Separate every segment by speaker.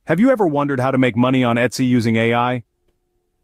Speaker 1: Have you ever wondered how to make money on Etsy using AI?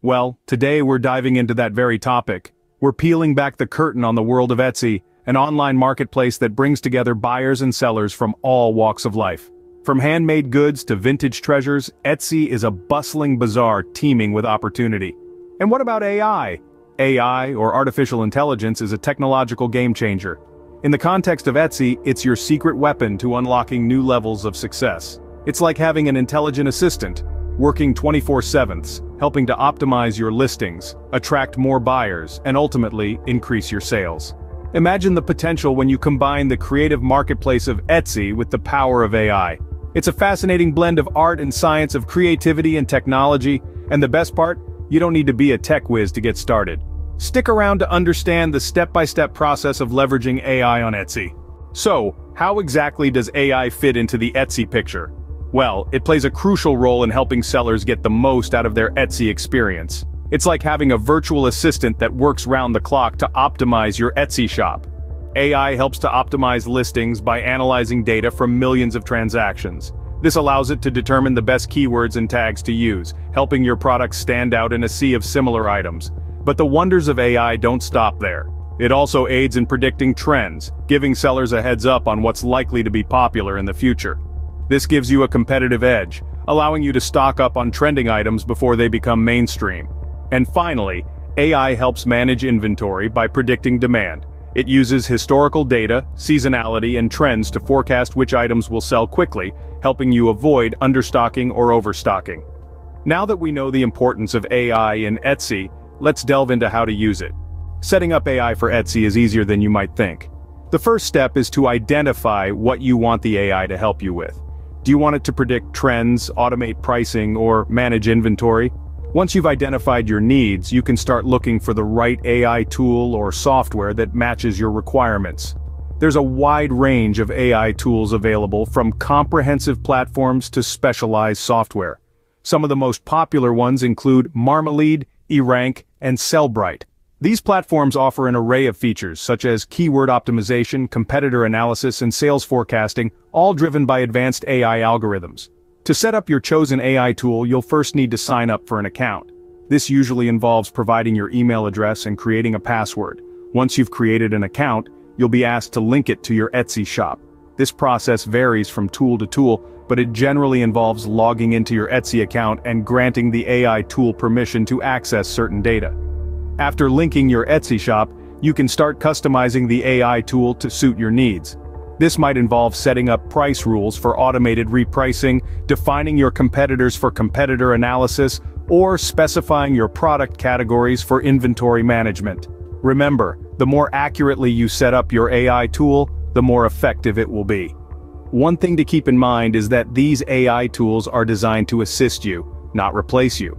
Speaker 1: Well, today we're diving into that very topic. We're peeling back the curtain on the world of Etsy, an online marketplace that brings together buyers and sellers from all walks of life. From handmade goods to vintage treasures, Etsy is a bustling bazaar teeming with opportunity. And what about AI? AI, or artificial intelligence, is a technological game changer. In the context of Etsy, it's your secret weapon to unlocking new levels of success. It's like having an intelligent assistant, working 24/7, helping to optimize your listings, attract more buyers, and ultimately increase your sales. Imagine the potential when you combine the creative marketplace of Etsy with the power of AI. It's a fascinating blend of art and science, of creativity and technology, and the best part, you don't need to be a tech whiz to get started. Stick around to understand the step-by-step process of leveraging AI on Etsy. So, how exactly does AI fit into the Etsy picture? Well, it plays a crucial role in helping sellers get the most out of their Etsy experience. It's like having a virtual assistant that works round the clock to optimize your Etsy shop. AI helps to optimize listings by analyzing data from millions of transactions. This allows it to determine the best keywords and tags to use, helping your products stand out in a sea of similar items. But the wonders of AI don't stop there. It also aids in predicting trends, giving sellers a heads up on what's likely to be popular in the future. This gives you a competitive edge, allowing you to stock up on trending items before they become mainstream. And finally, AI helps manage inventory by predicting demand. It uses historical data, seasonality, and trends to forecast which items will sell quickly, helping you avoid understocking or overstocking. Now that we know the importance of AI in Etsy, let's delve into how to use it. Setting up AI for Etsy is easier than you might think. The first step is to identify what you want the AI to help you with. Do you want it to predict trends, automate pricing, or manage inventory? Once you've identified your needs, you can start looking for the right AI tool or software that matches your requirements. There's a wide range of AI tools available, from comprehensive platforms to specialized software. Some of the most popular ones include Marmalade, eRank, and Sellbrite. These platforms offer an array of features such as keyword optimization, competitor analysis, and sales forecasting, all driven by advanced AI algorithms. To set up your chosen AI tool, you'll first need to sign up for an account. This usually involves providing your email address and creating a password. Once you've created an account, you'll be asked to link it to your Etsy shop. This process varies from tool to tool, but it generally involves logging into your Etsy account and granting the AI tool permission to access certain data. After linking your Etsy shop, you can start customizing the AI tool to suit your needs. This might involve setting up price rules for automated repricing, defining your competitors for competitor analysis, or specifying your product categories for inventory management. Remember, the more accurately you set up your AI tool, the more effective it will be. One thing to keep in mind is that these AI tools are designed to assist you, not replace you.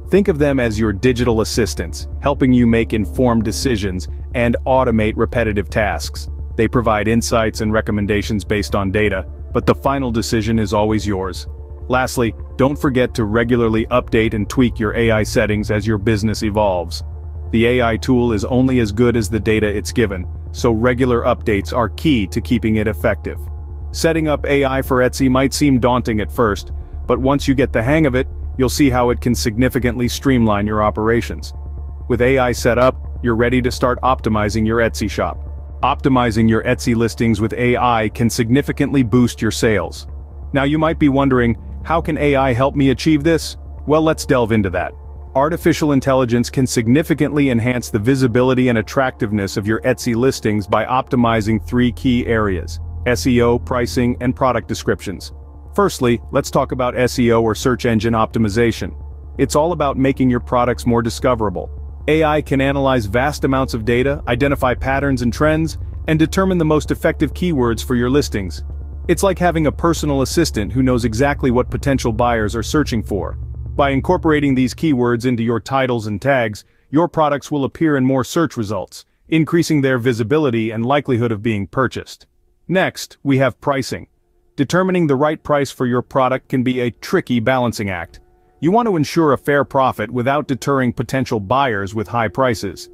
Speaker 1: Think of them as your digital assistants, helping you make informed decisions and automate repetitive tasks. They provide insights and recommendations based on data, but the final decision is always yours. Lastly, don't forget to regularly update and tweak your AI settings as your business evolves. The AI tool is only as good as the data it's given, so regular updates are key to keeping it effective. Setting up AI for Etsy might seem daunting at first, but once you get the hang of it, you'll see how it can significantly streamline your operations. With AI set up, you're ready to start optimizing your Etsy shop. Optimizing your Etsy listings with AI can significantly boost your sales. Now you might be wondering, how can AI help me achieve this? Well, let's delve into that. Artificial intelligence can significantly enhance the visibility and attractiveness of your Etsy listings by optimizing three key areas: SEO, pricing, and product descriptions. Firstly, let's talk about SEO, or search engine optimization. It's all about making your products more discoverable. AI can analyze vast amounts of data, identify patterns and trends, and determine the most effective keywords for your listings. It's like having a personal assistant who knows exactly what potential buyers are searching for. By incorporating these keywords into your titles and tags, your products will appear in more search results, increasing their visibility and likelihood of being purchased. Next, we have pricing. Determining the right price for your product can be a tricky balancing act. You want to ensure a fair profit without deterring potential buyers with high prices.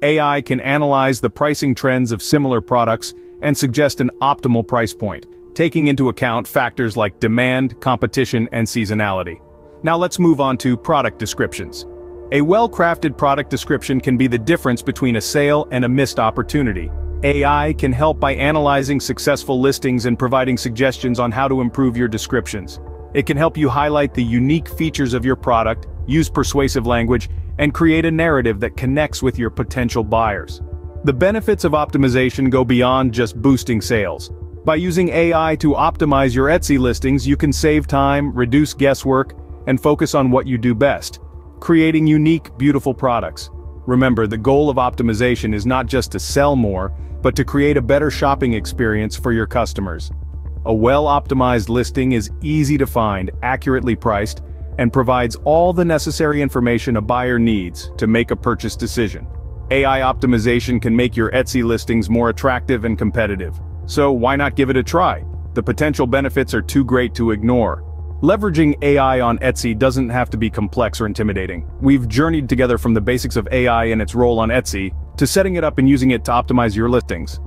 Speaker 1: AI can analyze the pricing trends of similar products and suggest an optimal price point, taking into account factors like demand, competition, and seasonality. Now let's move on to product descriptions. A well-crafted product description can be the difference between a sale and a missed opportunity. AI can help by analyzing successful listings and providing suggestions on how to improve your descriptions. It can help you highlight the unique features of your product, use persuasive language, and create a narrative that connects with your potential buyers. The benefits of optimization go beyond just boosting sales. By using AI to optimize your Etsy listings, you can save time, reduce guesswork, and focus on what you do best: creating unique, beautiful products. Remember, the goal of optimization is not just to sell more, but to create a better shopping experience for your customers. A well-optimized listing is easy to find, accurately priced, and provides all the necessary information a buyer needs to make a purchase decision. AI optimization can make your Etsy listings more attractive and competitive. So why not give it a try? The potential benefits are too great to ignore. Leveraging AI on Etsy doesn't have to be complex or intimidating. We've journeyed together from the basics of AI and its role on Etsy, to setting it up and using it to optimize your listings.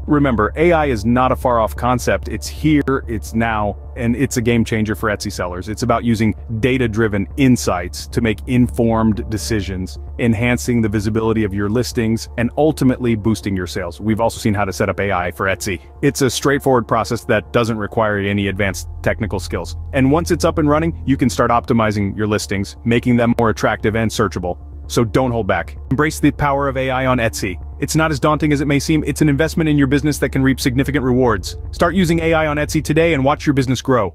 Speaker 1: Remember, AI is not a far-off concept. It's here, it's now, and it's a game changer for Etsy sellers. It's about using data-driven insights to make informed decisions, enhancing the visibility of your listings, and ultimately boosting your sales. We've also seen how to set up AI for Etsy. It's a straightforward process that doesn't require any advanced technical skills. And once it's up and running, you can start optimizing your listings, making them more attractive and searchable. So don't hold back. Embrace the power of AI on Etsy. It's not as daunting as it may seem. It's an investment in your business that can reap significant rewards. Start using AI on Etsy today and watch your business grow.